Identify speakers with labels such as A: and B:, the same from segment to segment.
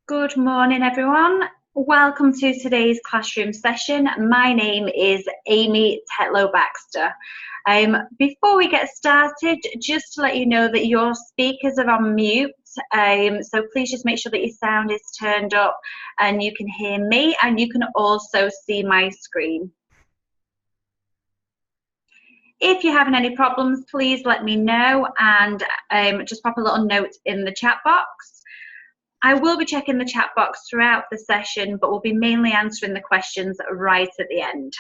A: Good morning, everyone. Welcome to today's classroom session. My name is Amy Tetlow-Baxter. Before we get started, just to let you know that your speakers are on mute, so please just make sure that your sound is turned up and you can hear me, and you can also see my screen. If you're having any problems, please let me know and just pop a little note in the chat box. I will be checking the chat box throughout the session, but we'll be mainly answering the questions right at the end.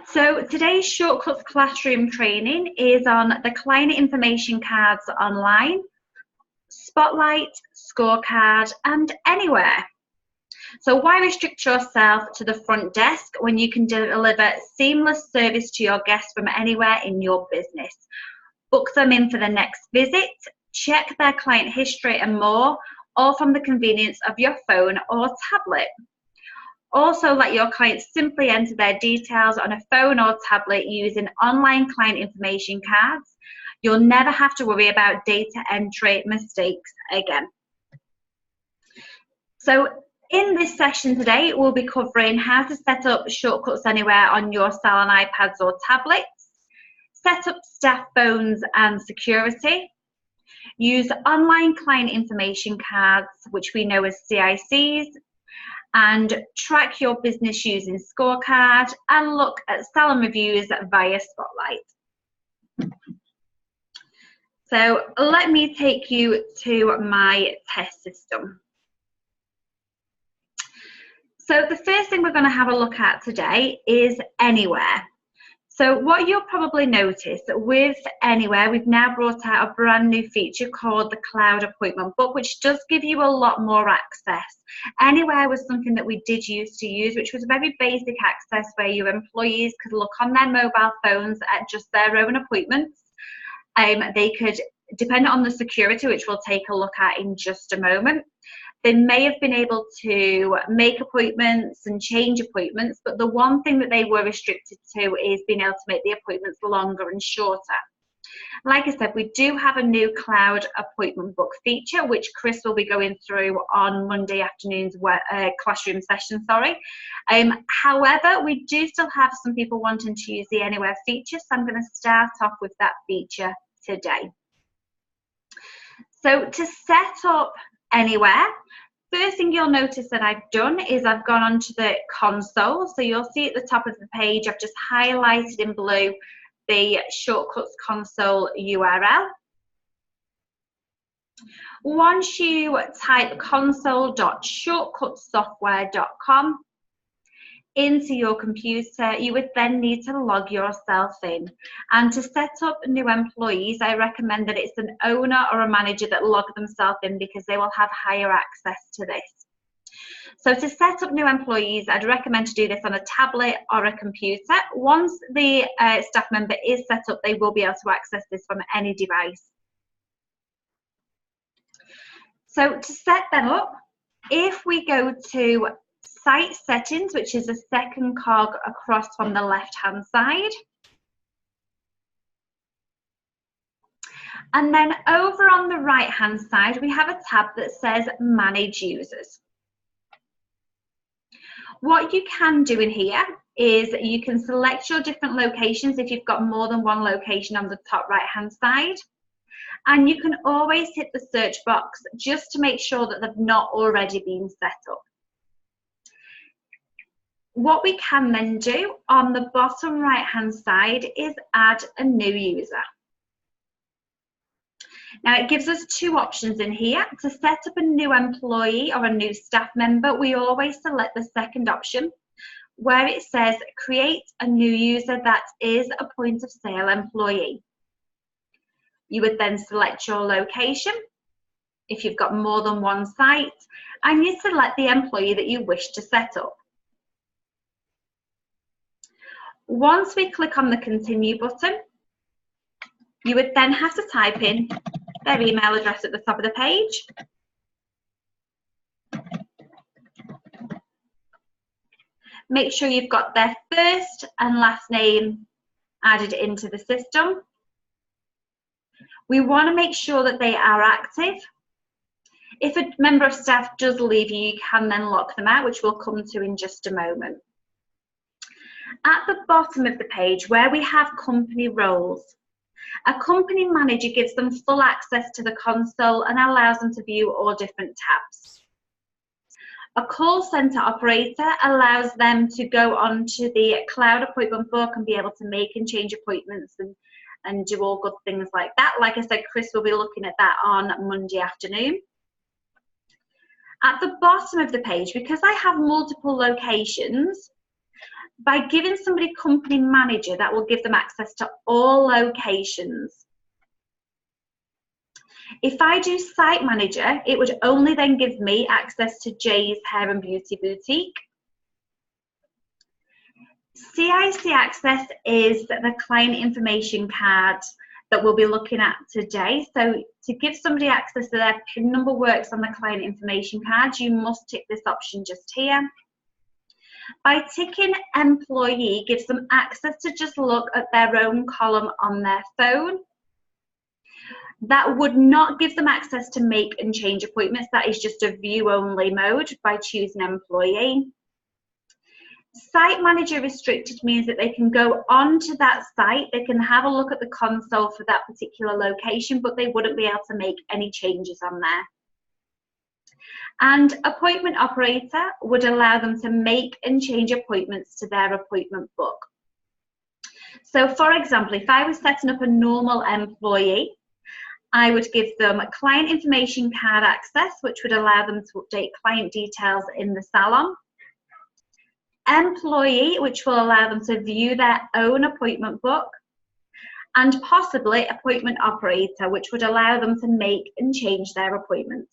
A: So today's Shortcuts classroom training is on the client information cards online, Spotlight, Scorecard, and Anywhere. So why restrict yourself to the front desk when you can deliver seamless service to your guests from anywhere in your business? Book them in for the next visit, check their client history and more, all from the convenience of your phone or tablet. Also, let your clients simply enter their details on a phone or tablet using online client information cards. You'll never have to worry about data entry mistakes again. So in this session today, we'll be covering how to set up Shortcuts Anywhere on your cell and iPads or tablets, set up staff phones and security, use online client information cards, which we know as CICs, and track your business using Scorecard, and look at salon reviews via Spotlight. So let me take you to my test system. So the first thing we're going to have a look at today is Anywhere. So what you'll probably notice with Anywhere, we've now brought out a brand new feature called the Cloud Appointment Book, which does give you a lot more access. Anywhere was something that we did used to use, which was very basic access where your employees could look on their mobile phones at just their own appointments. They could, depending on the security, which we'll take a look at in just a moment, they may have been able to make appointments and change appointments, but the one thing that they were restricted to is being able to make the appointments longer and shorter. Like I said, we do have a new Cloud Appointment Book feature, which Chris will be going through on Monday afternoon's classroom session, however, we do still have some people wanting to use the Anywhere feature, so I'm going to start off with that feature today. So to set up Anywhere, first thing you'll notice that I've done is I've gone onto the console. So you'll see at the top of the page, I've just highlighted in blue the Shortcuts console URL. Once you type console.shortcutsoftware.com into your computer, you would then need to log yourself in. And to set up new employees, I recommend that it's an owner or a manager that log themselves in, because they will have higher access to this. So to set up new employees, I'd recommend to do this on a tablet or a computer. Once the staff member is set up, they will be able to access this from any device. So to set them up, if we go to Site Settings, which is the second cog across from the left-hand side. And then over on the right-hand side, we have a tab that says Manage Users. What you can do in here is you can select your different locations if you've got more than one location on the top right-hand side. And you can always hit the search box just to make sure that they've not already been set up. What we can then do on the bottom right-hand side is add a new user. Now it gives us two options in here. To set up a new employee or a new staff member, we always select the second option, where it says create a new user that is a point of sale employee. You would then select your location if you've got more than one site, and you select the employee that you wish to set up. Once we click on the continue button, you would then have to type in their email address at the top of the page. Make sure you've got their first and last name added into the system. We want to make sure that they are active. If a member of staff does leave you, you can then lock them out, which we'll come to in just a moment. At the bottom of the page, where we have company roles, a company manager gives them full access to the console and allows them to view all different tabs. A call center operator allows them to go onto the cloud appointment book and be able to make and change appointments and do all good things like that. Like I said, Chris will be looking at that on Monday afternoon. At the bottom of the page, because I have multiple locations, by giving somebody company manager, that will give them access to all locations. If I do site manager, it would only then give me access to Jay's Hair and Beauty Boutique. CIC access is the client information card that we'll be looking at today. So to give somebody access to their PIN number works on the client information card, you must tick this option just here. By ticking employee, gives them access to just look at their own column on their phone. That would not give them access to make and change appointments. That is just a view only mode by choosing employee. Site manager restricted means that they can go onto that site, they can have a look at the console for that particular location, but they wouldn't be able to make any changes on there. And appointment operator would allow them to make and change appointments to their appointment book. So for example, if I was setting up a normal employee, I would give them client information card access, which would allow them to update client details in the salon. Employee, which will allow them to view their own appointment book. And possibly appointment operator, which would allow them to make and change their appointments.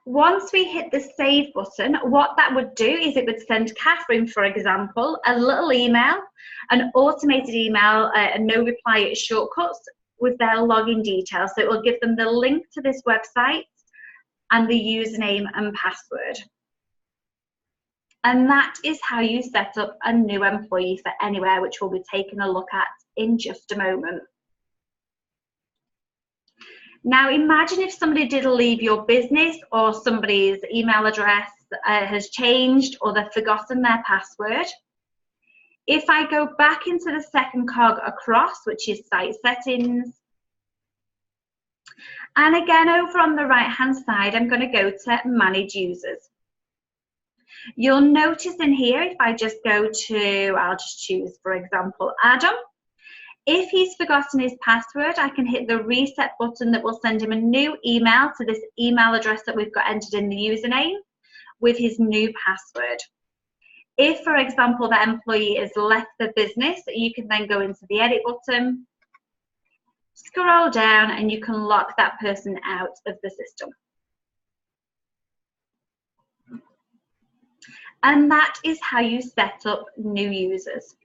A: Once we hit the save button, what that would do is it would send Catherine, for example, a little email, an automated email, a no reply shortcuts with their login details. So it will give them the link to this website and the username and password. And that is how you set up a new employee for Anywhere, which we'll be taking a look at in just a moment. Now imagine if somebody did leave your business or somebody's email address has changed or they've forgotten their password. If I go back into the second cog across, which is site settings, and again over on the right hand side, I'm going to go to manage users. You'll notice in here, if I just go to, I'll just choose, for example, Adam. If he's forgotten his password, I can hit the reset button that will send him a new email to this email address that we've got entered in the username with his new password. If, for example, the employee has left the business, you can then go into the edit button, scroll down, and you can lock that person out of the system. And that is how you set up new users.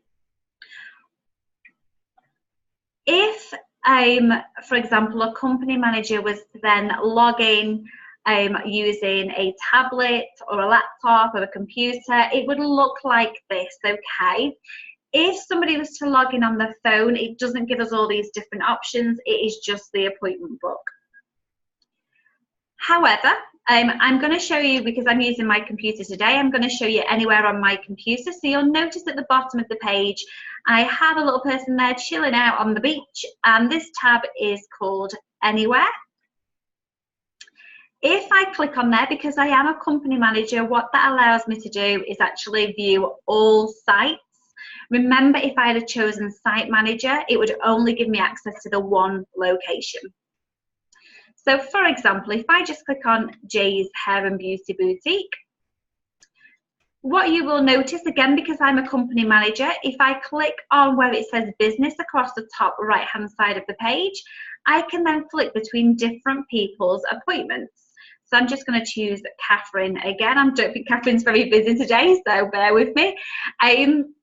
A: If, for example, a company manager was to then log in using a tablet or a laptop or a computer, it would look like this, okay? If somebody was to log in on their phone, it doesn't give us all these different options, it is just the appointment book. However, I'm going to show you, because I'm using my computer today, I'm going to show you Anywhere on my computer. So you'll notice at the bottom of the page, I have a little person there chilling out on the beach, and this tab is called Anywhere. If I click on there, because I am a company manager, what that allows me to do is actually view all sites. Remember, if I had chosen site manager, it would only give me access to the one location. So for example, if I just click on Jay's Hair and Beauty Boutique, what you will notice, again, because I'm a company manager, if I click on where it says business across the top right hand side of the page, I can then flick between different people's appointments. So I'm just going to choose Catherine again. I don't think Catherine's very busy today, so bear with me.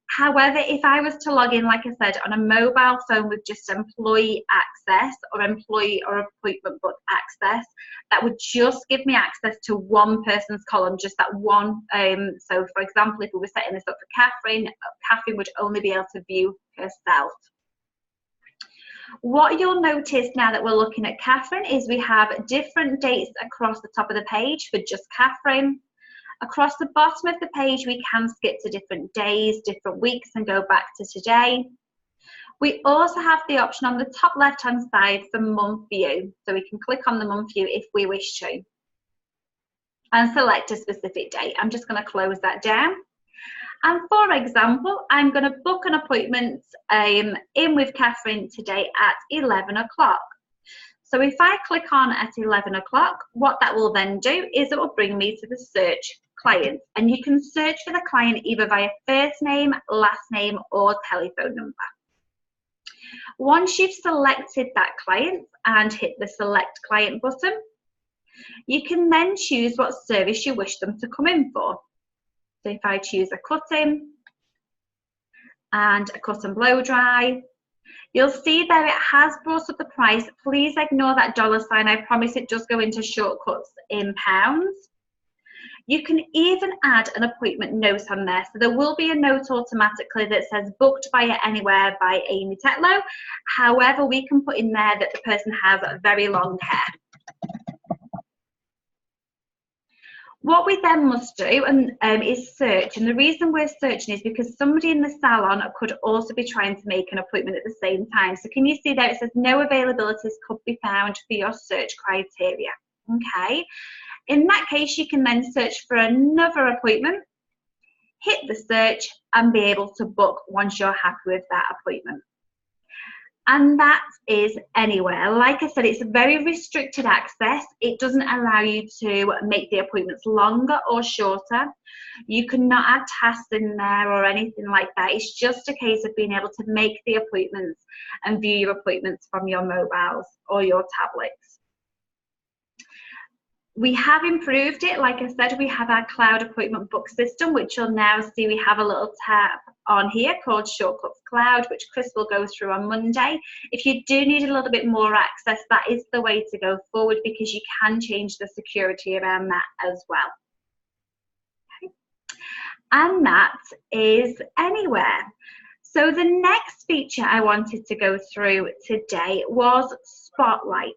A: However, if I was to log in, like I said, on a mobile phone with just employee access or employee or appointment book access, that would just give me access to one person's column, just that one. So for example, if we were setting this up for Catherine, Catherine would only be able to view herself. What you'll notice now that we're looking at Catherine is we have different dates across the top of the page for just Catherine. Across the bottom of the page, we can skip to different days, different weeks, and go back to today. We also have the option on the top left-hand side for month view. So we can click on the month view if we wish to and select a specific date. I'm just going to close that down. And for example, I'm going to book an appointment in with Catherine today at 11 o'clock. So if I click on at 11 o'clock, what that will then do is it will bring me to the search client. And you can search for the client either via first name, last name, or telephone number. Once you've selected that client and hit the select client button, you can then choose what service you wish them to come in for. So if I choose a cut-in and a cut and blow dry, you'll see there it has brought up the price. Please ignore that $sign. I promise it does go into shortcuts in pounds. You can even add an appointment note on there. So there will be a note automatically that says booked via Anywhere by Amy Tetlow. However, we can put in there that the person has very long hair. What we then must do is search, and the reason we're searching is because somebody in the salon could also be trying to make an appointment at the same time. So can you see there it says no availabilities could be found for your search criteria, okay? In that case, you can then search for another appointment, hit the search, and be able to book once you're happy with that appointment. And that is Anywhere. Like I said, it's a very restricted access. It doesn't allow you to make the appointments longer or shorter. You cannot add tasks in there or anything like that. It's just a case of being able to make the appointments and view your appointments from your mobiles or your tablets. We have improved it. Like I said, we have our cloud appointment book system, which you'll now see we have a little tab on here called Shortcuts Cloud, which Chris will go through on Monday. If you do need a little bit more access, that is the way to go forward because you can change the security around that as well. Okay. And that is Anywhere. So the next feature I wanted to go through today was Spotlight.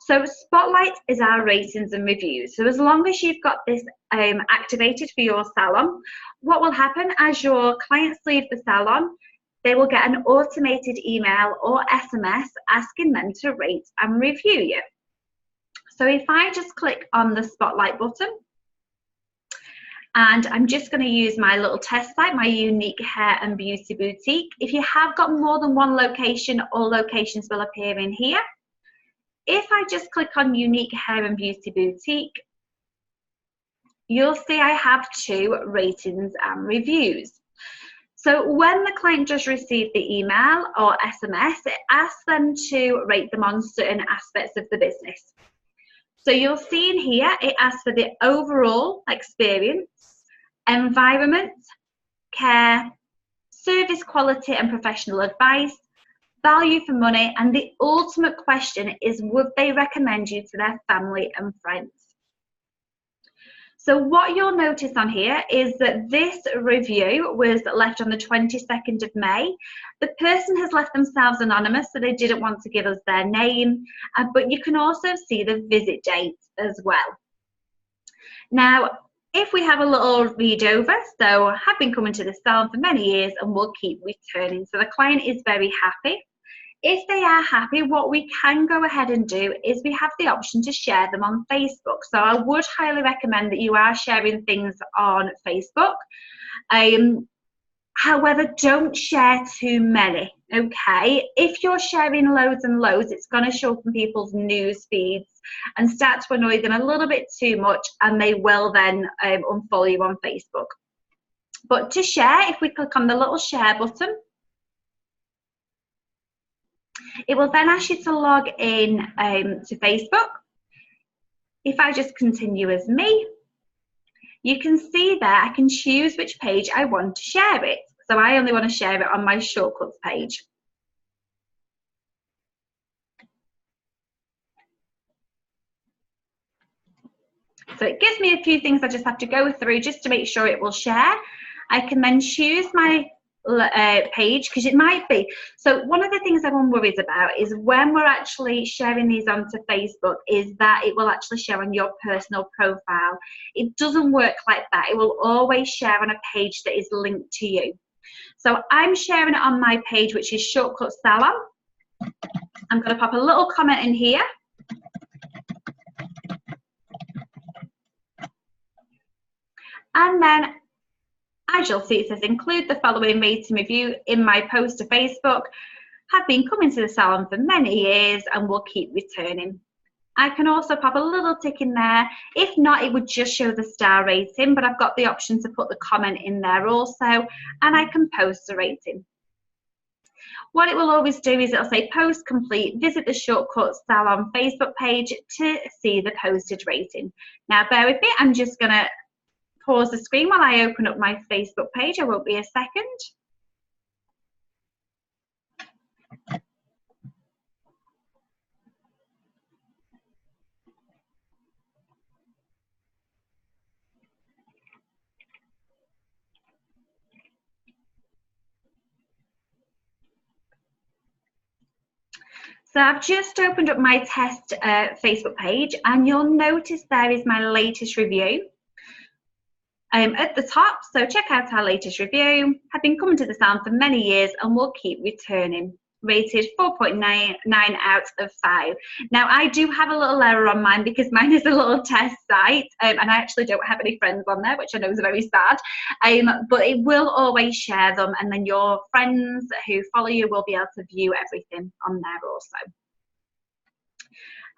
A: So Spotlight is our ratings and reviews. So as long as you've got this activated for your salon, what will happen as your clients leave the salon, they will get an automated email or SMS asking them to rate and review you. So if I just click on the Spotlight button, and I'm just going to use my little test site, my Unique Hair and Beauty Boutique. If you have got more than one location, all locations will appear in here. If I just click on Unique Hair and Beauty Boutique, you'll see I have 2 ratings and reviews. So when the client does receive the email or SMS, it asks them to rate them on certain aspects of the business. So you'll see in here, it asks for the overall experience, environment, care, service quality and professional advice, value for money, and the ultimate question is, would they recommend you to their family and friends? So what you'll notice on here is that this review was left on the 22nd of May. The person has left themselves anonymous, so they didn't want to give us their name, but you can also see the visit date as well. Now, if we have a little read over, so I have been coming to the salon for many years and will keep returning. So the client is very happy. If they are happy, what we can go ahead and do is we have the option to share them on Facebook. So I would highly recommend that you are sharing things on Facebook. However, don't share too many, okay? If you're sharing loads and loads, it's going to show up in people's news feeds and start to annoy them a little bit too much, and they will then unfollow you on Facebook. But to share, if we click on the little share button, it will then ask you to log in to Facebook. If I just continue as me, you can see there I can choose which page I want to share it. So I only want to share it on my shortcuts page. So it gives me a few things I just have to go through just to make sure it will share. I can then choose my page, because it might be. So one of the things everyone worries about is when we're actually sharing these onto Facebook is that it will actually share on your personal profile. It doesn't work like that. It will always share on a page that is linked to you. So I'm sharing it on my page, which is Shortcut Salon. I'm going to pop a little comment in here. And then, as you'll see, it says include the following rating review in my post to Facebook. Have been coming to the salon for many years and will keep returning. I can also pop a little tick in there. If not, it would just show the star rating, but I've got the option to put the comment in there also, and I can post the rating. What it will always do is it'll say post complete, visit the Shortcut Salon Facebook page to see the posted rating. Now bear with me, I'm just going to pause the screen while I open up my Facebook page. I won't be a second. So I've just opened up my test Facebook page, and you'll notice there is my latest review at the top. So check out our latest review. Have been coming to the salon for many years and will keep returning. Rated 4.99 out of 5. Now I do have a little error on mine because mine is a little test site, and I actually don't have any friends on there, which I know is very sad, but it will always share them, and then your friends who follow you will be able to view everything on there also.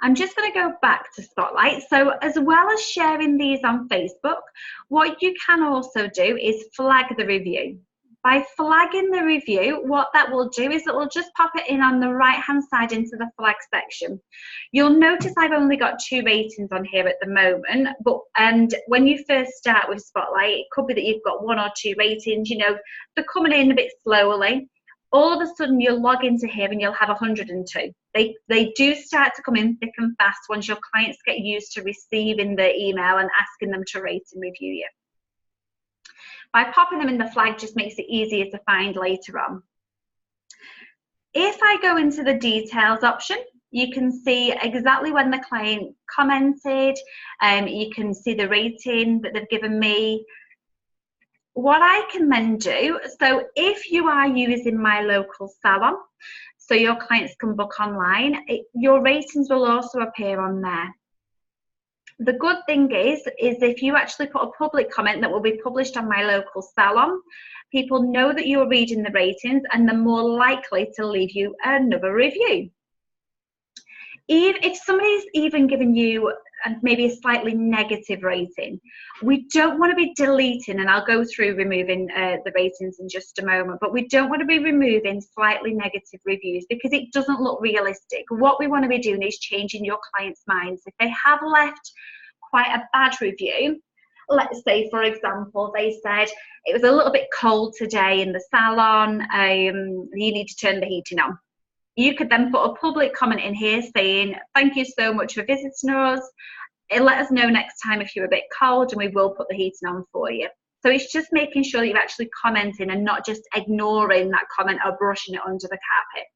A: I'm just going to go back to Spotlight. So as well as sharing these on Facebook, what you can also do is flag the review. By flagging the review, what that will do is it will just pop it in on the right hand side into the flag section. You'll notice I've only got 2 ratings on here at the moment, and when you first start with Spotlight, it could be that you've got 1 or 2 ratings, you know, they're coming in a bit slowly. All of a sudden you'll log into here and you'll have 102. They do start to come in thick and fast once your clients get used to receiving the email and asking them to rate and review you. By popping them in the flag just makes it easier to find later on. If I go into the details option, you can see exactly when the client commented, you can see the rating that they've given me. What I can then do, so if you are using my local salon, so your clients can book online, your ratings will also appear on there. The good thing is if you actually put a public comment that will be published on my local salon, people know that you're reading the ratings and they're more likely to leave you another review. If somebody's even given you maybe a slightly negative rating, we don't want to be deleting, and I'll go through removing the ratings in just a moment, but we don't want to be removing slightly negative reviews because it doesn't look realistic. What we want to be doing is changing your clients' minds. If they have left quite a bad review, let's say, for example, they said it was a little bit cold today in the salon, you need to turn the heating on. You could then put a public comment in here saying, thank you so much for visiting us. Let us know next time if you're a bit cold and we will put the heating on for you. So it's just making sure that you're actually commenting and not just ignoring that comment or brushing it under the carpet.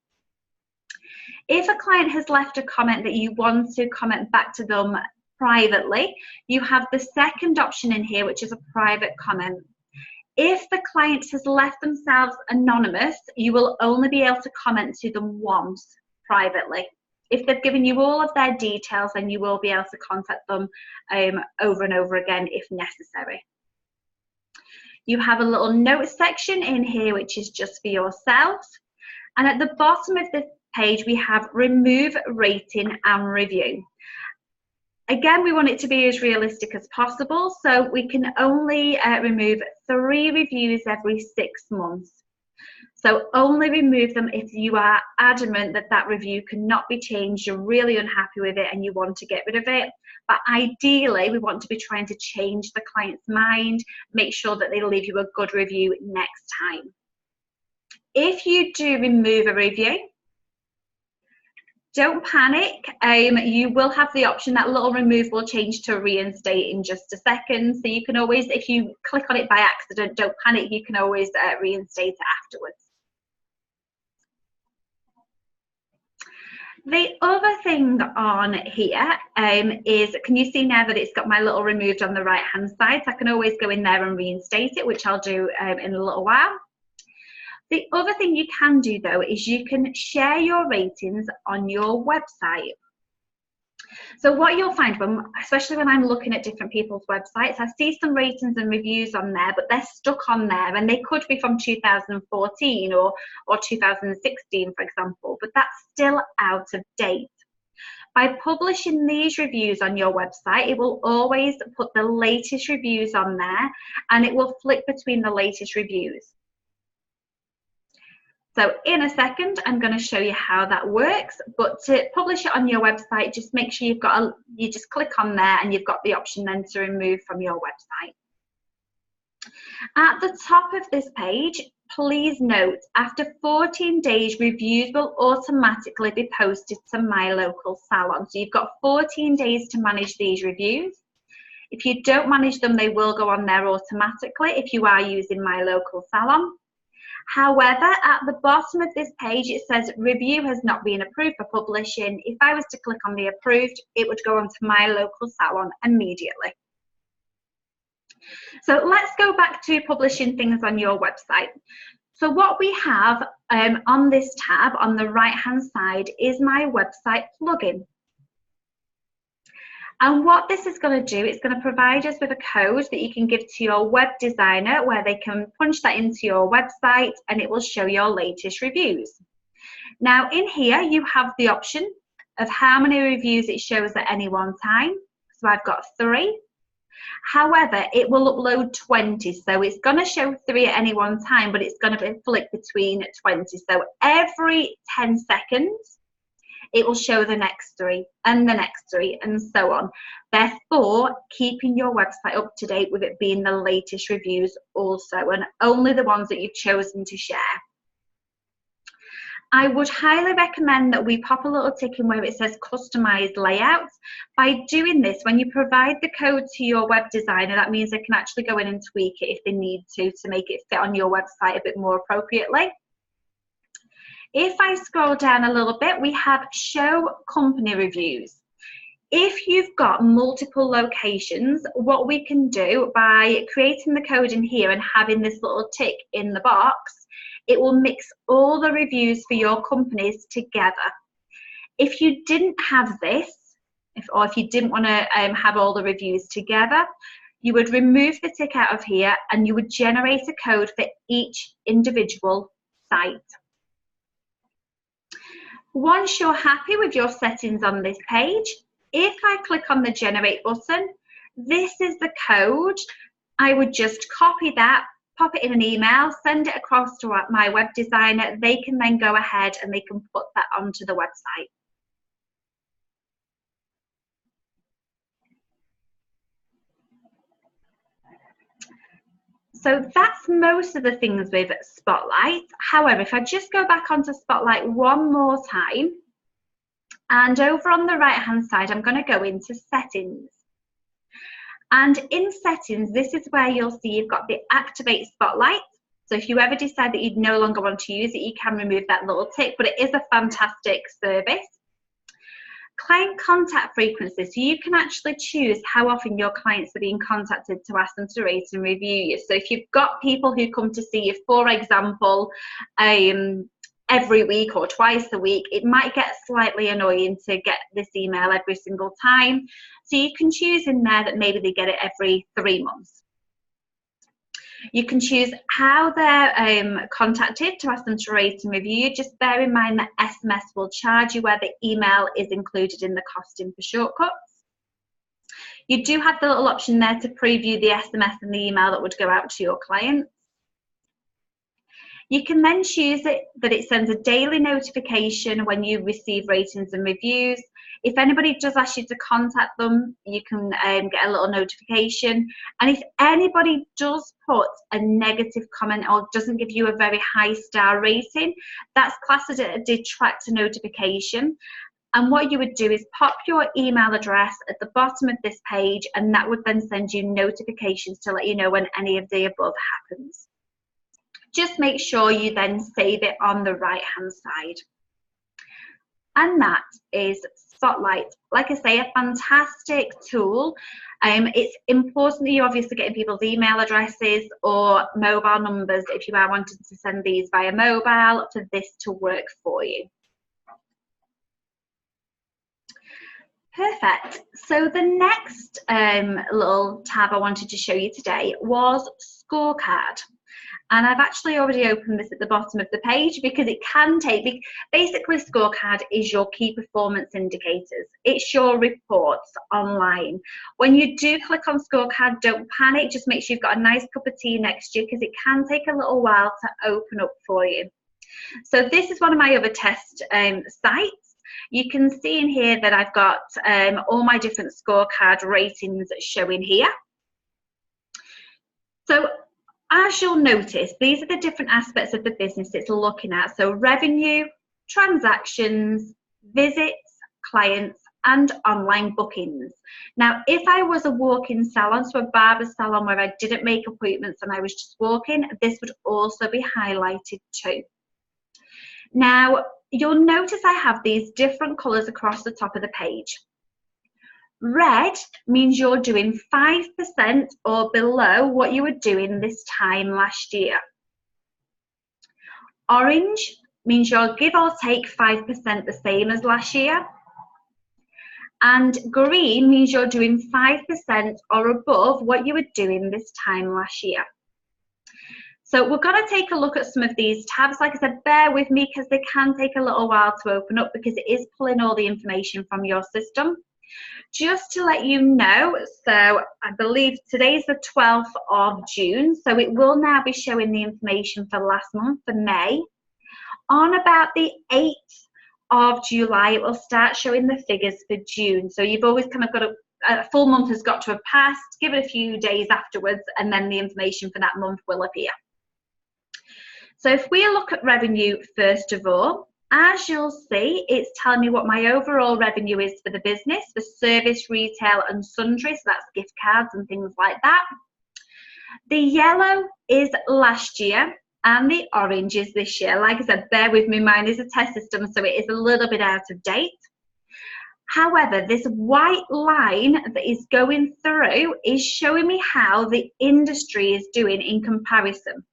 A: If a client has left a comment that you want to comment back to them privately, you have the second option in here, which is a private comment. If the client has left themselves anonymous, you will only be able to comment to them once privately. If they've given you all of their details, then you will be able to contact them over and over again if necessary. You have a little notes section in here, which is just for yourselves. And at the bottom of this page, we have remove rating and review. Again, we want it to be as realistic as possible, so we can only remove 3 reviews every 6 months. So only remove them if you are adamant that that review cannot be changed, you're really unhappy with it and you want to get rid of it. But ideally, we want to be trying to change the client's mind, make sure that they leave you a good review next time. If you do remove a review, Don't panic. You will have the option, that little remove will change to reinstate in just a second. So you can always, if you click on it by accident, don't panic. You can always reinstate it afterwards. The other thing on here is, can you see now that it's got my little removed on the right hand side? So I can always go in there and reinstate it, which I'll do in a little while. The other thing you can do though is you can share your ratings on your website. So what you'll find, especially when I'm looking at different people's websites, I see some ratings and reviews on there, but they're stuck on there, and they could be from 2014 or 2016, for example, but that's still out of date. By publishing these reviews on your website, it will always put the latest reviews on there, and it will flick between the latest reviews. So in a second, I'm going to show you how that works, but to publish it on your website, just make sure you just click on there and you've got the option then to remove from your website. At the top of this page, please note, after 14 days, reviews will automatically be posted to My Local Salon. So you've got 14 days to manage these reviews. If you don't manage them, they will go on there automatically if you are using My Local Salon. However, at the bottom of this page, it says review has not been approved for publishing. If I was to click on the approved, it would go onto My Local Salon immediately. So let's go back to publishing things on your website. So what we have on this tab on the right hand side is My Website plugin. And what this is going to do, it's going to provide us with a code that you can give to your web designer, where they can punch that into your website and it will show your latest reviews. Now in here you have the option of how many reviews it shows at any one time. So I've got 3. However, it will upload 20, so it's going to show 3 at any one time, but it's going to be flick between 20. So every 10 seconds it will show the next 3 and the next 3 and so on. Therefore, keeping your website up to date with it being the latest reviews also, and only the ones that you've chosen to share. I would highly recommend that we pop a little tick in where it says customized layouts. By doing this, when you provide the code to your web designer, that means they can actually go in and tweak it if they need to make it fit on your website a bit more appropriately. If I scroll down a little bit, we have show company reviews. If you've got multiple locations, what we can do by creating the code in here and having this little tick in the box, it will mix all the reviews for your companies together. If you didn't have this, or if you didn't want to have all the reviews together, you would remove the tick out of here and you would generate a code for each individual site. Once you're happy with your settings on this page, if I click on the generate button, this is the code. I would just copy that, pop it in an email, send it across to my web designer. They can then go ahead and they can put that onto the website. So that's most of the things with Spotlight. However, if I just go back onto Spotlight one more time, and over on the right hand side, I'm going to go into settings. And in settings, this is where you'll see you've got the activate Spotlight. So if you ever decide that you'd no longer want to use it, you can remove that little tick, but it is a fantastic service. Client contact frequency, so you can actually choose how often your clients are being contacted to ask them to rate and review you. So if you've got people who come to see you, for example, every week or twice a week, it might get slightly annoying to get this email every single time. So you can choose in there that maybe they get it every 3 months. You can choose how they're contacted to ask them to rate and review you. Just bear in mind that SMS will charge you where the email is included in the costing for shortcuts. You do have the little option there to preview the SMS and the email that would go out to your clients. You can then choose it that it sends a daily notification when you receive ratings and reviews. If anybody does ask you to contact them, you can get a little notification. And if anybody does put a negative comment or doesn't give you a very high star rating, that's classed as a detractor notification. And what you would do is pop your email address at the bottom of this page, and that would then send you notifications to let you know when any of the above happens. Just make sure you then save it on the right hand side. And that is Spotlight. Like I say, a fantastic tool. It's important that you're obviously getting people's email addresses or mobile numbers if you are wanting to send these via mobile for this to work for you. Perfect. So the next little tab I wanted to show you today was Scorecard. And I've actually already opened this at the bottom of the page because it can take, basically Scorecard is your key performance indicators. It's your reports online. When you do click on Scorecard, don't panic, just make sure you've got a nice cup of tea next to you because it can take a little while to open up for you. So this is one of my other test sites. You can see in here that I've got all my different Scorecard ratings showing here. So as you'll notice, these are the different aspects of the business it's looking at. So revenue, transactions, visits, clients, and online bookings. Now, if I was a walk-in salon, so a barber salon where I didn't make appointments and I was just walking, this would also be highlighted too. Now, you'll notice I have these different colours across the top of the page. Red means you're doing 5% or below what you were doing this time last year. Orange means you're give or take 5% the same as last year. And green means you're doing 5% or above what you were doing this time last year. So we're going to take a look at some of these tabs. Like I said, bear with me because they can take a little while to open up because it is pulling all the information from your system. Just to let you know, so I believe today's the 12th of June, so it will now be showing the information for last month, for May. On about the 8th of July, it will start showing the figures for June. So you've always kind of got a full month has got to have passed, give it a few days afterwards, and then the information for that month will appear. So if we look at revenue first of all, as you'll see, it's telling me what my overall revenue is for the business, for service, retail and sundry, so that's gift cards and things like that. The yellow is last year and the orange is this year. Like I said, bear with me, mine is a test system, so it is a little bit out of date. However, this white line that is going through is showing me how the industry is doing in comparison.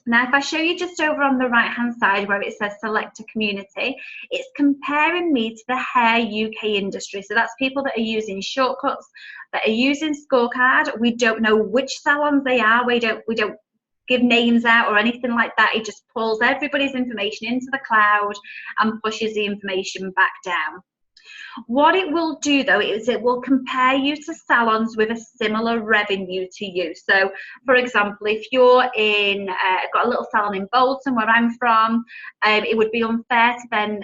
A: Now, if I show you just over on the right-hand side where it says select a community, it's comparing me to the hair UK industry. So that's people that are using shortcuts, that are using Scorecard. We don't know which salons they are. We don't give names out or anything like that. It just pulls everybody's information into the cloud and pushes the information back down. What it will do though is it will compare you to salons with a similar revenue to you. So for example, if you're in got a little salon in Bolton where I'm from, it would be unfair to then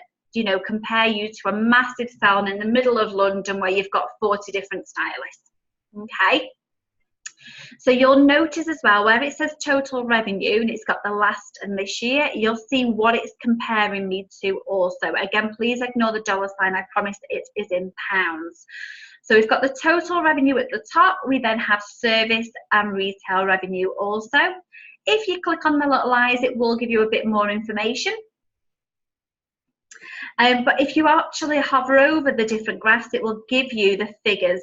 A: compare you to a massive salon in the middle of London where you've got 40 different stylists. Okay, so you'll notice as well where it says total revenue and it's got the last and this year, you'll see what it's comparing me to also. Again, please ignore the dollar sign, I promise it is in pounds. So we've got the total revenue at the top, we then have service and retail revenue also. If you click on the little eyes, it will give you a bit more information. But if you actually hover over the different graphs, it will give you the figures.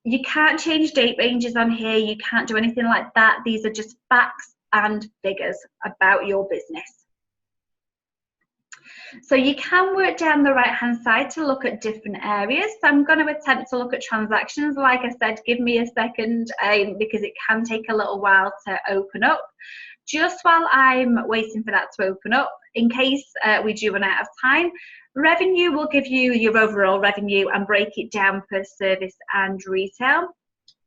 A: You can't change date ranges on here. You can't do anything like that. These are just facts and figures about your business. So you can work down the right hand side to look at different areas. So I'm going to attempt to look at transactions. Like I said, give me a second because it can take a little while to open up. Just while I'm waiting for that to open up, in case we do run out of time, revenue will give you your overall revenue and break it down per service and retail.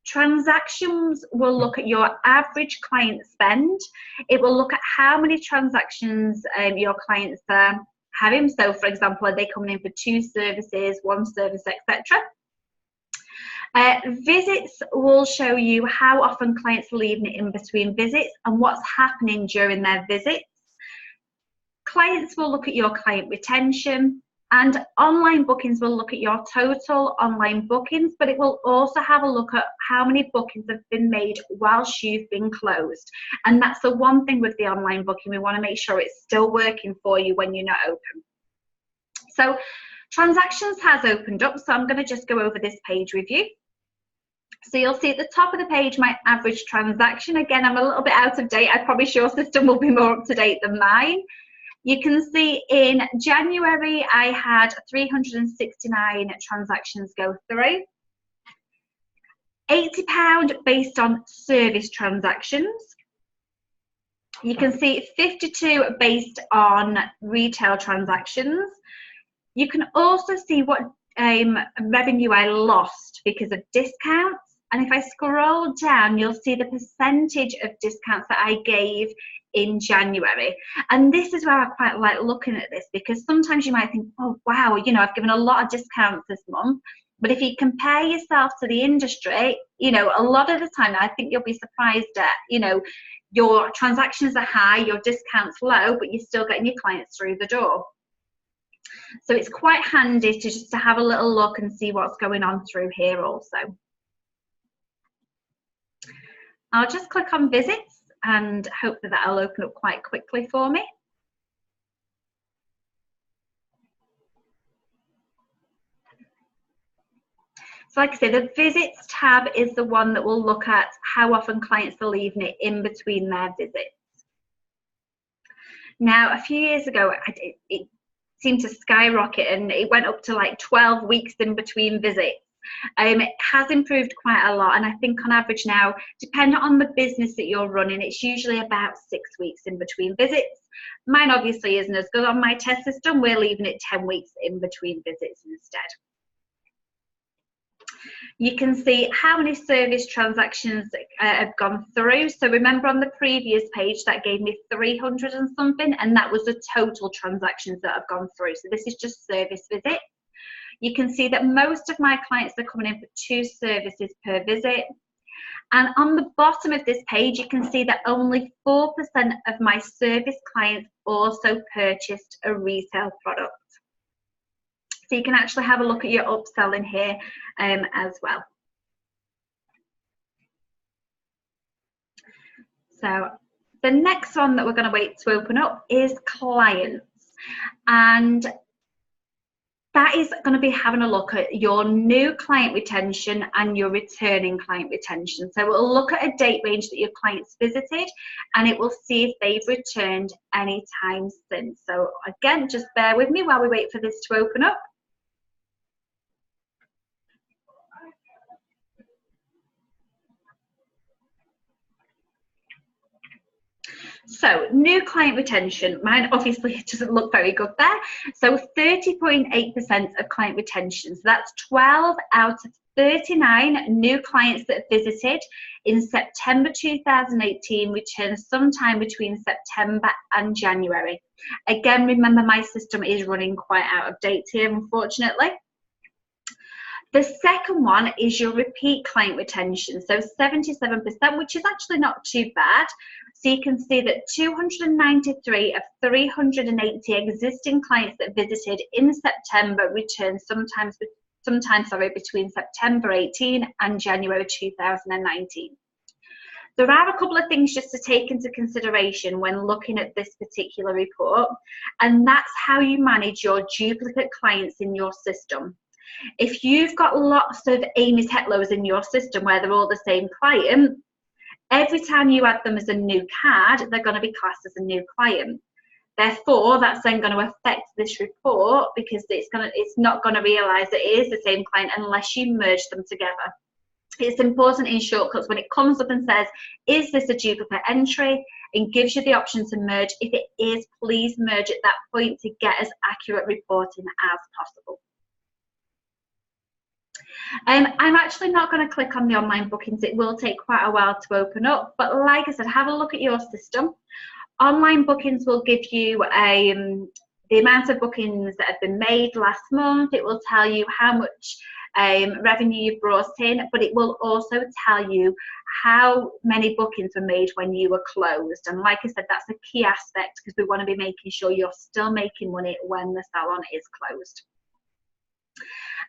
A: Transactions will look at your average client spend. It will look at how many transactions your clients are having. So for example, are they coming in for 2 services, 1 service, etc. Visits will show you how often clients are leaving in between visits and what's happening during their visits. Clients will look at your client retention, And online bookings will look at your total online bookings, but it will also have a look at how many bookings have been made whilst you've been closed. And that's the one thing with the online booking, we want to make sure it's still working for you when you're not open. So transactions has opened up, so I'm going to just go over this page with you. So you'll see at the top of the page my average transaction. Again, I'm a little bit out of date. I promise your system will be more up to date than mine. You can see in January I had 369 transactions go through. £80 based on service transactions. You can see 52 based on retail transactions. You can also see what revenue I lost because of discounts. And if I scroll down, you'll see the percentage of discounts that I gave in January. And this is where I quite like looking at this, because sometimes you might think, oh, wow, you know, I've given a lot of discounts this month. But if you compare yourself to the industry, you know, a lot of the time, I think you'll be surprised at, you know, your transactions are high, your discounts low, but you're still getting your clients through the door. So it's quite handy to just to have a little look and see what's going on through here also. I'll just click on visits and hope that that'll open up quite quickly for me. So like I say, the visits tab is the one that will look at how often clients are leaving it in between their visits. Now, a few years ago, it seemed to skyrocket and it went up to like 12 weeks in between visits. It has improved quite a lot, and I think on average now, depending on the business that you're running, it's usually about 6 weeks in between visits. Mine obviously isn't as good on my test system. We're leaving it 10 weeks in between visits instead. You can see how many service transactions have gone through. So remember on the previous page that gave me 300 and something, and that was the total transactions that have gone through. So this is just service visits. You can see that most of my clients are coming in for 2 services per visit. And on the bottom of this page, you can see that only 4% of my service clients also purchased a retail product. So you can actually have a look at your upselling here as well. So the next one that we're going to wait to open up is clients. And that is going to be having a look at your new client retention and your returning client retention. So we'll look at a date range that your clients visited, and it will see if they've returned any time since. So again, just bear with me while we wait for this to open up. So new client retention, mine obviously doesn't look very good there. So 30.8% of client retention. So that's 12 out of 39 new clients that visited in September 2018 returned sometime between September and January. Again, remember my system is running quite out of date here, unfortunately. The second one is your repeat client retention, so 77%, which is actually not too bad. So you can see that 293 of 380 existing clients that visited in September returned sometime between September 18 and January 2019. There are a couple of things just to take into consideration when looking at this particular report, and that's how you manage your duplicate clients in your system. If you've got lots of Amy's Hetlows in your system where they're all the same client, every time you add them as a new card, they're going to be classed as a new client. Therefore, that's then going to affect this report because it's not going to realise that it is the same client unless you merge them together. It's important in shortcuts when it comes up and says, is this a duplicate entry? And gives you the option to merge. If it is, please merge at that point to get as accurate reporting as possible. I'm actually not going to click on the online bookings. It will take quite a while to open up, but like I said, have a look at your system. Online bookings will give you the amount of bookings that have been made last month. It will tell you how much revenue you've brought in, but it will also tell you how many bookings were made when you were closed. And like I said, that's a key aspect because we want to be making sure you're still making money when the salon is closed.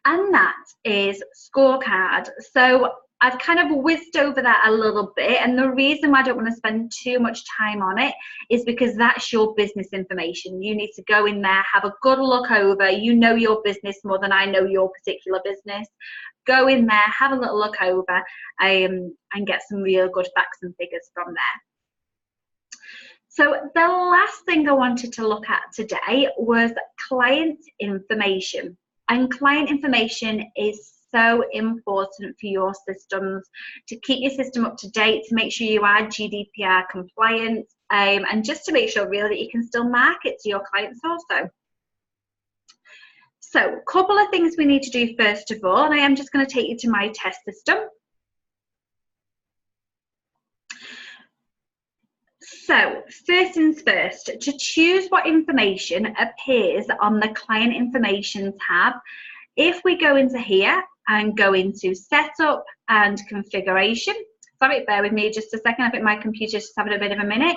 A: And that is Scorecard. So I've kind of whizzed over that a little bit, and the reason why I don't want to spend too much time on it is because that's your business information. You need to go in there, have a good look over. You know your business more than I know your particular business. Go in there, have a little look over, and get some real good facts and figures from there. So the last thing I wanted to look at today was client information. And client information is so important for your systems, to keep your system up to date, to make sure you are GDPR compliant, and just to make sure really that you can still market to your clients also. So a couple of things we need to do first of all, and I am just going to take you to my test system. So first things first, to choose what information appears on the client information tab, if we go into here and go into setup and configuration, sorry, bear with me just a second, I think my computer's just having a bit of a minute.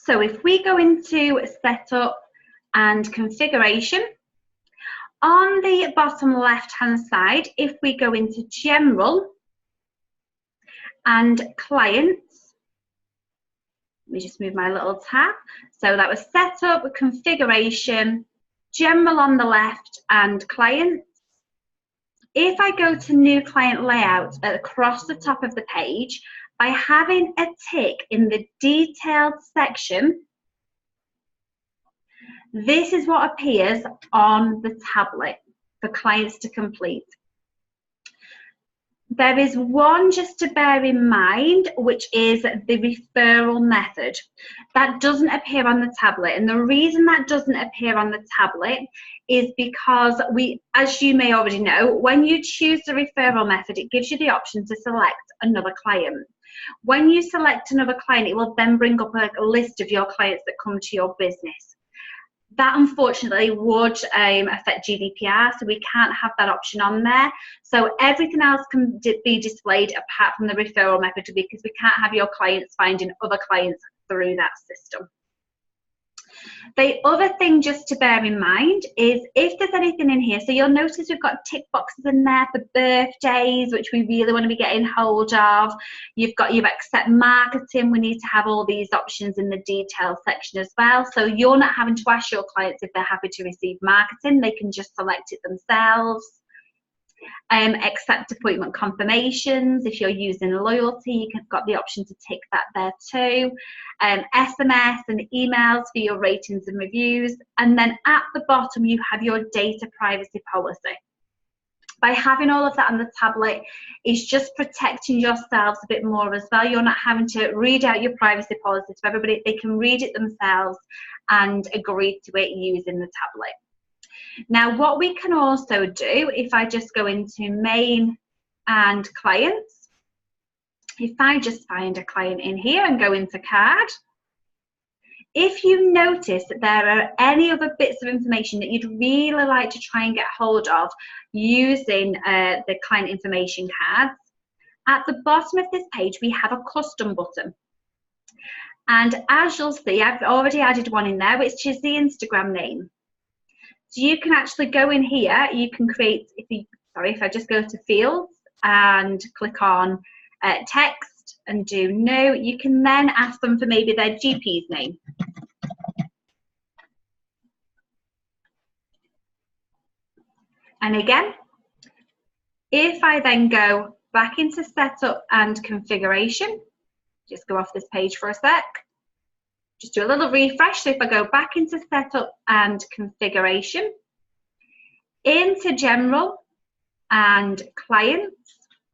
A: So if we go into setup and configuration, on the bottom left hand side, if we go into general and clients, let me just move my little tab. So that was setup, configuration, general on the left, and clients. If I go to new client layout across the top of the page, by having a tick in the detailed section, this is what appears on the tablet for clients to complete. There is one just to bear in mind, which is the referral method. That doesn't appear on the tablet, and the reason that doesn't appear on the tablet is because as you may already know, when you choose the referral method, it gives you the option to select another client. When you select another client, it will then bring up a list of your clients that come to your business. That unfortunately would affect GDPR, so we can't have that option on there. So everything else can be displayed apart from the referral method, because we can't have your clients finding other clients through that system. The other thing just to bear in mind is if there's anything in here, so you'll notice we've got tick boxes in there for birthdays, which we really want to be getting hold of. You've got your accept marketing. We need to have all these options in the details section as well. So you're not having to ask your clients if they're happy to receive marketing. They can just select it themselves. Accept appointment confirmations. If you're using loyalty, you've got the option to tick that there too. SMS and emails for your ratings and reviews. And then at the bottom, you have your data privacy policy. By having all of that on the tablet, it's just protecting yourselves a bit more as well. You're not having to read out your privacy policy to everybody. They can read it themselves and agree to it using the tablet. Now, what we can also do, if I just go into main and clients, if I just find a client in here and go into card, if you notice that there are any other bits of information that you'd really like to try and get hold of using the client information cards, at the bottom of this page, we have a custom button. And as you'll see, I've already added one in there, which is the Instagram name. So you can actually go in here, you can create, if I just go to fields and click on text and do no, you can then ask them for maybe their GP's name. And again, if I then go back into setup and configuration, just go off this page for a sec. Just do a little refresh. So if I go back into setup and configuration, into general and clients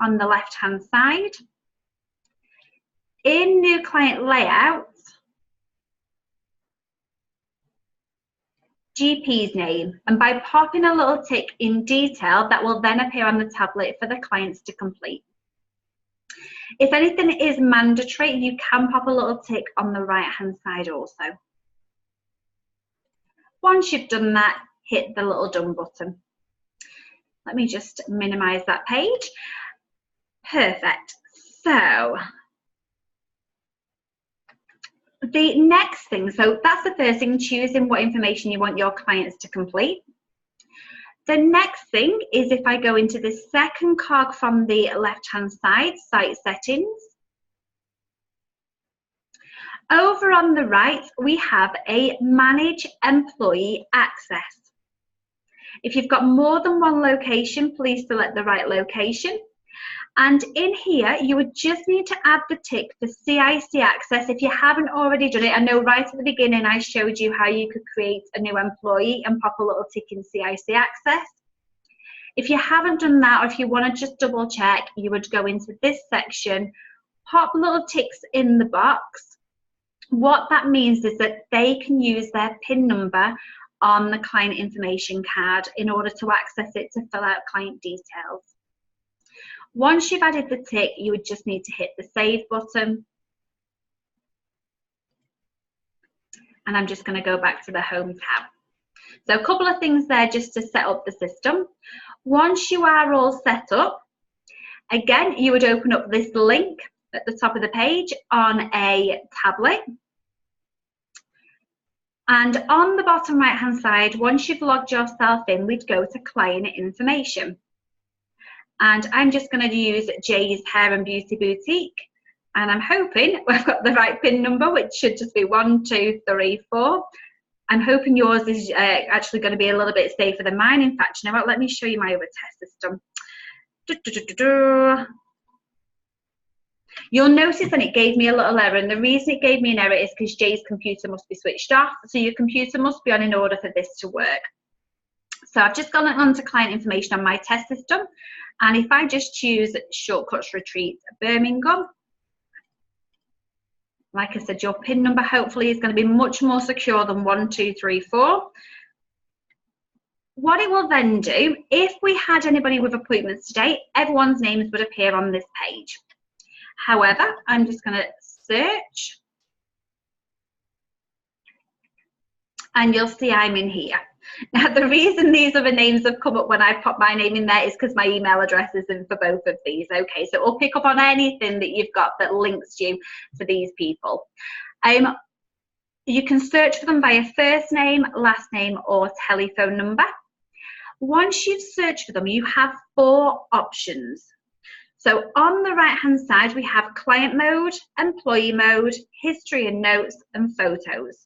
A: on the left-hand side. In new client layout, GP's name, and by popping a little tick in detail, that will then appear on the tablet for the clients to complete. If anything is mandatory, you can pop a little tick on the right-hand side also. Once you've done that, hit the little done button. Let me just minimize that page. Perfect. So the next thing, so that's the first thing, choosing what information you want your clients to complete. The next thing is if I go into the second cog from the left-hand side, site settings. Over on the right, we have a manage employee access. If you've got more than one location, please select the right location. And in here, you would just need to add the tick for CIC access if you haven't already done it. I know right at the beginning I showed you how you could create a new employee and pop a little tick in CIC access. If you haven't done that, or if you want to just double check, you would go into this section, pop little ticks in the box. What that means is that they can use their PIN number on the client information card in order to access it to fill out client details. Once you've added the tick, you would just need to hit the save button. And I'm just going to go back to the home tab. So a couple of things there just to set up the system. Once you are all set up, again, you would open up this link at the top of the page on a tablet. And on the bottom right hand side, once you've logged yourself in, we'd go to client information. And I'm just going to use Jay's Hair and Beauty Boutique. And I'm hoping we've got the right PIN number, which should just be 1, 2, 3, 4. I'm hoping yours is actually going to be a little bit safer than mine. In fact, you know what? Let me show you my other test system. You'll notice that it gave me a little error, and the reason it gave me an error is because Jay's computer must be switched off, so your computer must be on in order for this to work. So I've just gone on to client information on my test system, and if I just choose Shortcuts Retreat Birmingham, like I said, your PIN number hopefully is going to be much more secure than 1, 2, 3, 4. What it will then do, if we had anybody with appointments today, everyone's names would appear on this page. However, I'm just going to search, and you'll see I'm in here. Now, the reason these other names have come up when I pop my name in there is because my email address is in for both of these. Okay, so it'll pick up on anything that you've got that links you to these people. You can search for them by a first name, last name, or telephone number. Once you've searched for them, you have 4 options. So on the right-hand side, we have client mode, employee mode, history and notes, and photos.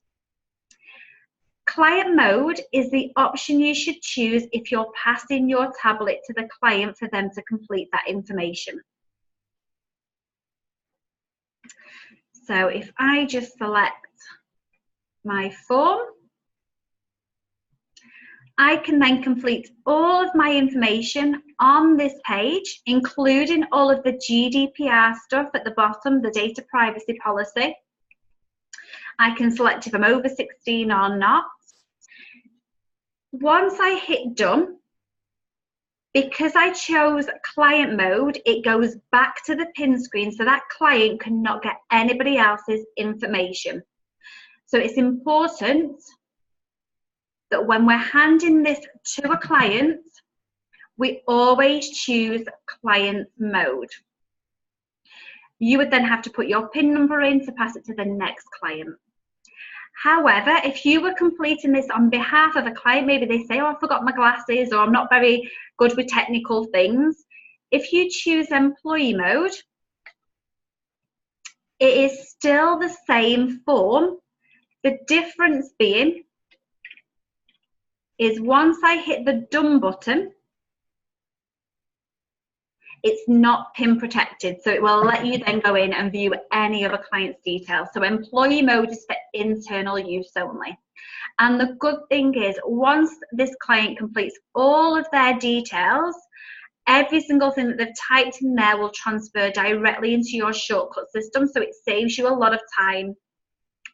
A: Client mode is the option you should choose if you're passing your tablet to the client for them to complete that information. So if I just select my form, I can then complete all of my information on this page, including all of the GDPR stuff at the bottom, the data privacy policy. I can select if I'm over 16 or not. Once I hit done, because I chose client mode, it goes back to the PIN screen so that client cannot get anybody else's information. So it's important that when we're handing this to a client, we always choose client mode. You would then have to put your PIN number in to pass it to the next client. However, if you were completing this on behalf of a client, maybe they say, oh, I forgot my glasses, or I'm not very good with technical things. If you choose employee mode, it is still the same form. The difference being is once I hit the done button, it's not PIN protected, so it will let you then go in and view any other client's details. So employee mode is for internal use only. And the good thing is, once this client completes all of their details, every single thing that they've typed in there will transfer directly into your shortcut system, so it saves you a lot of time.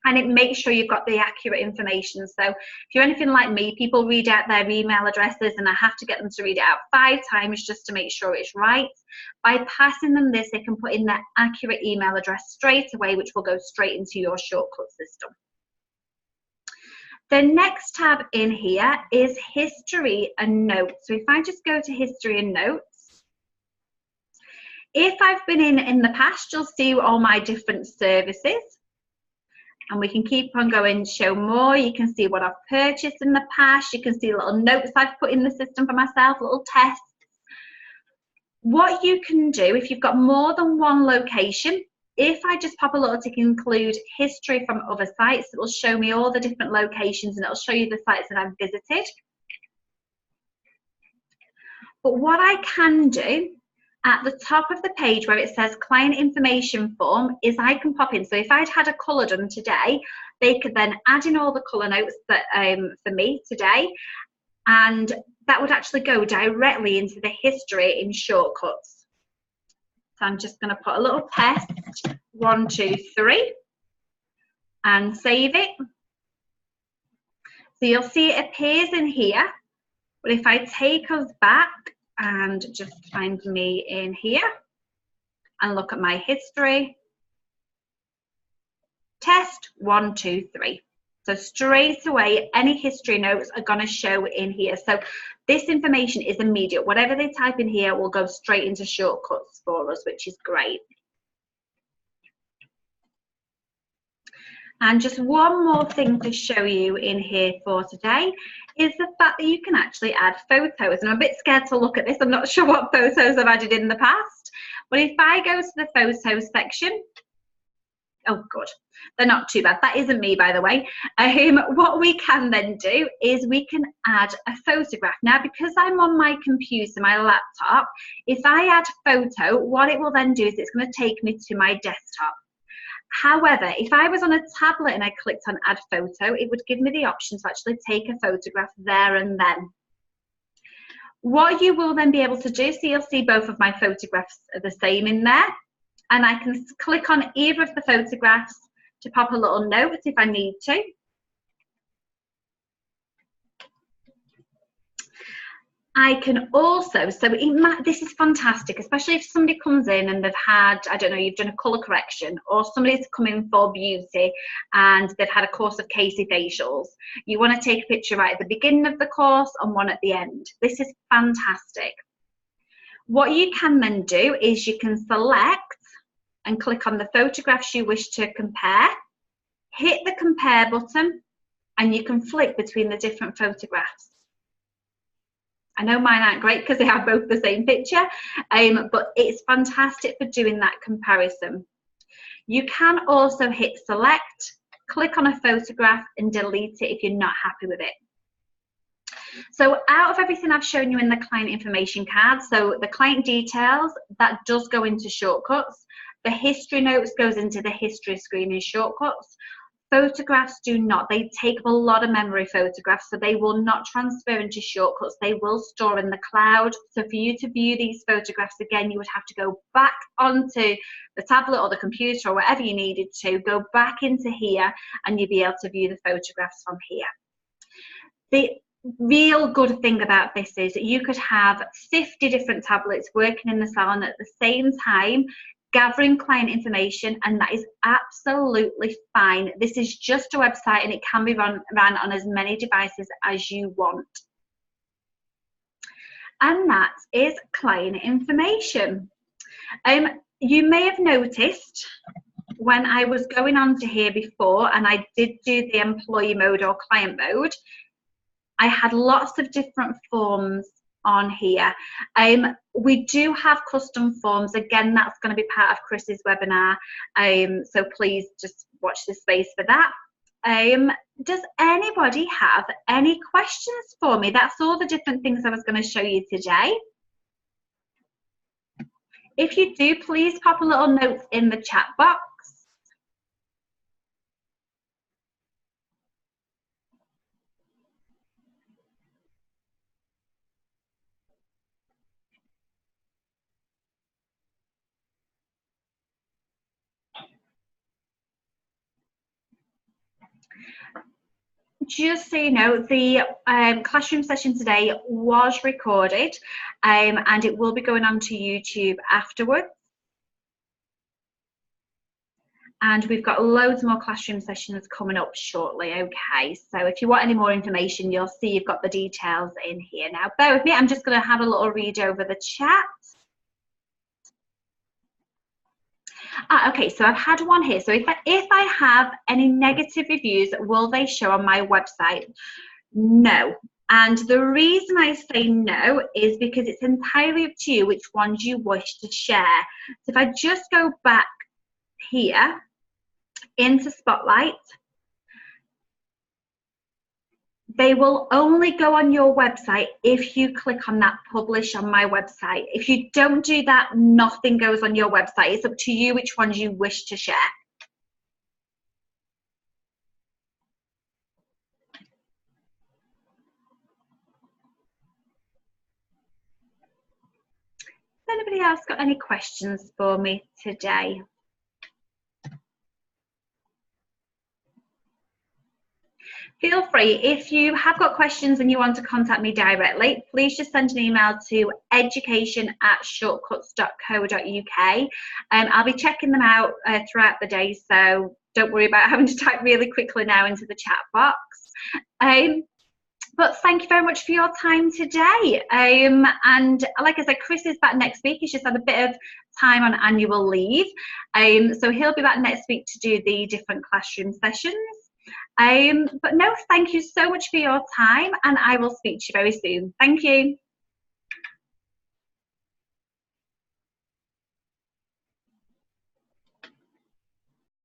A: And it makes sure you've got the accurate information. So if you're anything like me, people read out their email addresses and I have to get them to read it out 5 times just to make sure it's right. By passing them this, they can put in their accurate email address straight away, which will go straight into your shortcut system. The next tab in here is history and notes. So if I just go to history and notes, if I've been in the past, you'll see all my different services. And we can keep on going, show more. You can see what I've purchased in the past. You can see little notes I've put in the system for myself, little tests. What you can do, if you've got more than one location, if I just pop a little tick, include history from other sites, it will show me all the different locations and it'll show you the sites that I've visited. But what I can do, at the top of the page where it says client information form, is I can pop in. So if I'd had a colour done today, they could then add in all the colour notes that for me today, and that would actually go directly into the history in shortcuts. So I'm just going to put a little test 1, 2, 3 and save it. So you'll see it appears in here, but if I take us back and just find me in here and look at my history. Test 1, 2, 3. So straight away, any history notes are going to show in here. So this information is immediate. Whatever they type in here will go straight into shortcuts for us, which is great. And just one more thing to show you in here for today is the fact that you can actually add photos. And I'm a bit scared to look at this. I'm not sure what photos I've added in the past. But if I go to the photos section, oh good, they're not too bad. That isn't me, by the way. What we can then do is we can add a photograph. Now, because I'm on my computer, my laptop, if I add photo, what it will then do is it's going to take me to my desktop. However, if I was on a tablet and I clicked on add photo, it would give me the option to actually take a photograph there and then. What you will then be able to do, so you'll see both of my photographs are the same in there, and I can click on either of the photographs to pop a little note if I need to. I can also, so this is fantastic, especially if somebody comes in and they've had, I don't know, you've done a colour correction, or somebody's come in for beauty and they've had a course of Casey facials. You want to take a picture right at the beginning of the course and one at the end. This is fantastic. What you can then do is you can select and click on the photographs you wish to compare, hit the compare button, and you can flick between the different photographs. I know mine aren't great because they have both the same picture, but it's fantastic for doing that comparison. You can also hit select, click on a photograph and delete it if you're not happy with it. So out of everything I've shown you in the client information card, so the client details, that does go into shortcuts. The history notes goes into the history screen in shortcuts. Photographs do not. They take up a lot of memory, photographs, so they will not transfer into shortcuts. They will store in the cloud. So for you to view these photographs again, you would have to go back onto the tablet or the computer or whatever you needed to, go back into here, and you'll be able to view the photographs from here. The real good thing about this is that you could have 50 different tablets working in the salon at the same time, gathering client information, and that is absolutely fine. This is just a website and it can be run on as many devices as you want. And that is client information. You may have noticed when I was going on to here before and I did do the employee mode or client mode, I had lots of different forms on here. We do have custom forms. Again, that's going to be part of Chris's webinar, so please just watch this space for that. Does anybody have any questions for me? That's all the different things I was going to show you today. If you do, please pop a little note in the chat box. Just so you know, the classroom session today was recorded, and it will be going onto YouTube afterwards. And we've got loads more classroom sessions coming up shortly, okay? So if you want any more information, you'll see you've got the details in here. Now, bear with me, I'm just going to have a little read over the chat. Okay, so I've had one here. So if I have any negative reviews, will they show on my website? No. And the reason I say no is because it's entirely up to you which ones you wish to share. So if I just go back here into Spotlight, they will only go on your website if you click on that publish on my website. If you don't do that, nothing goes on your website. It's up to you which ones you wish to share. Has anybody else got any questions for me today? Feel free, if you have got questions and you want to contact me directly, please just send an email to education@shortcuts.co.uk. I'll be checking them out throughout the day, so don't worry about having to type really quickly now into the chat box. But thank you very much for your time today. And like I said, Chris is back next week. He's just had a bit of time on annual leave. So he'll be back next week to do the different classroom sessions. But no, thank you so much for your time, and I will speak to you very soon. Thank you.